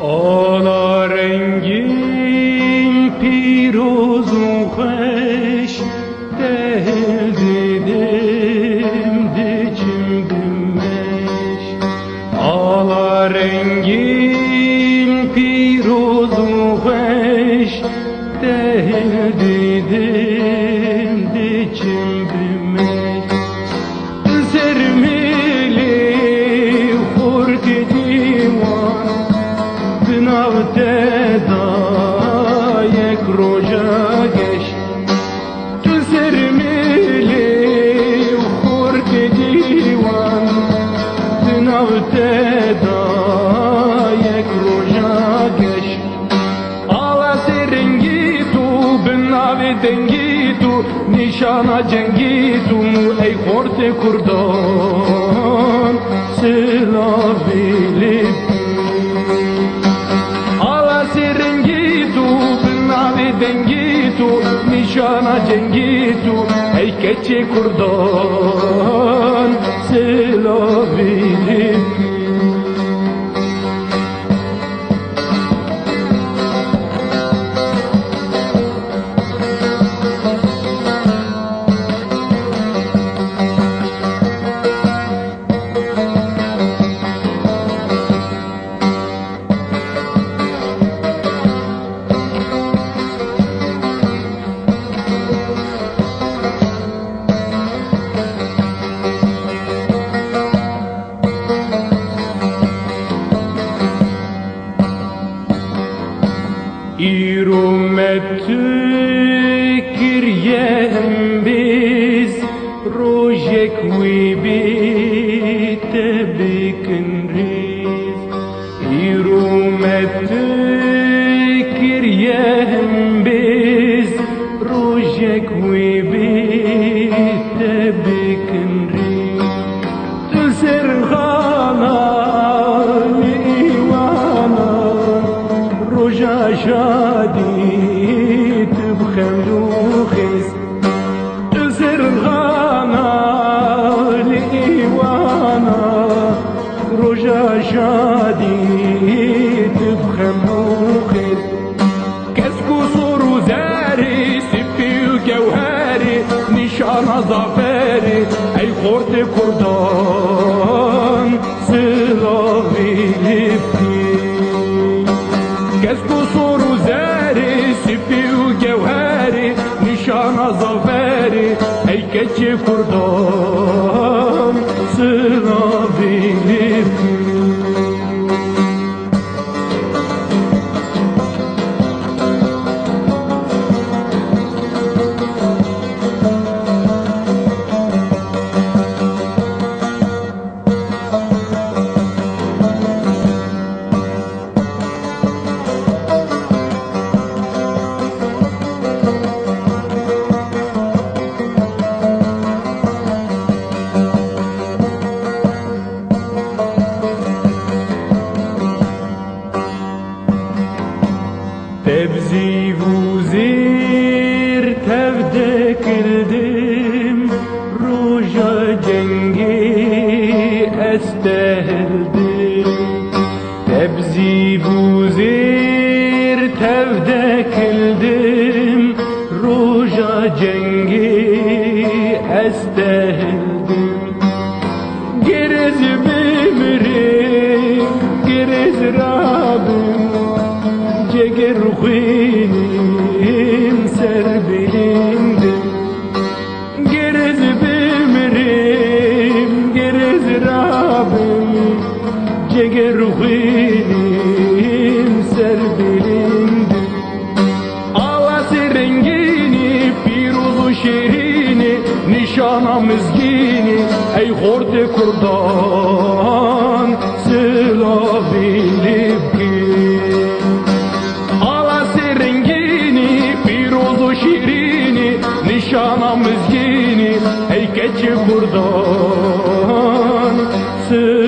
Ala rengin pirozun xoş değil dedim diçimdimeş. Ala rengin pirozun xoş değil dedim diçimdimeş. Sermeli hurti divan Navteda yek roja geç Tu sermili hurti divan Navteda yek roja geç Ala serengi tu binave dengi tu Nişana cengi tu ey horti kurdan Sıla bilip dengitu nişana cengitu ey keçi kurdan selabilip İrumetü kiryem biz Rojek vibite bikinriz İrumetü kiryem biz Rojek vibite bikinriz Tu serhana liwana Roja şadi tibxemlu xiz Tu serhana liwana Roja şadi tibxemlu xiz Kesku soru zeri sipiyu gevheri Nişana zaferi ey horti kurdan Sıla bilipki Kesku soru zeri sipiyu gevheri Nişana zaferi ey keçi kurdan Sıla bilipki Tebzi vuzir tevde kildim Roja cengi esteheldim Tebzi vuzir tevde kildim Roja cengi esteheldim Geriz bimrim, geriz rabim Ceger khuyim ser bili horte kurdan sıla bilip ki ala serengini pirozu şirini nişanamız yeni hey keçi kurdan sıla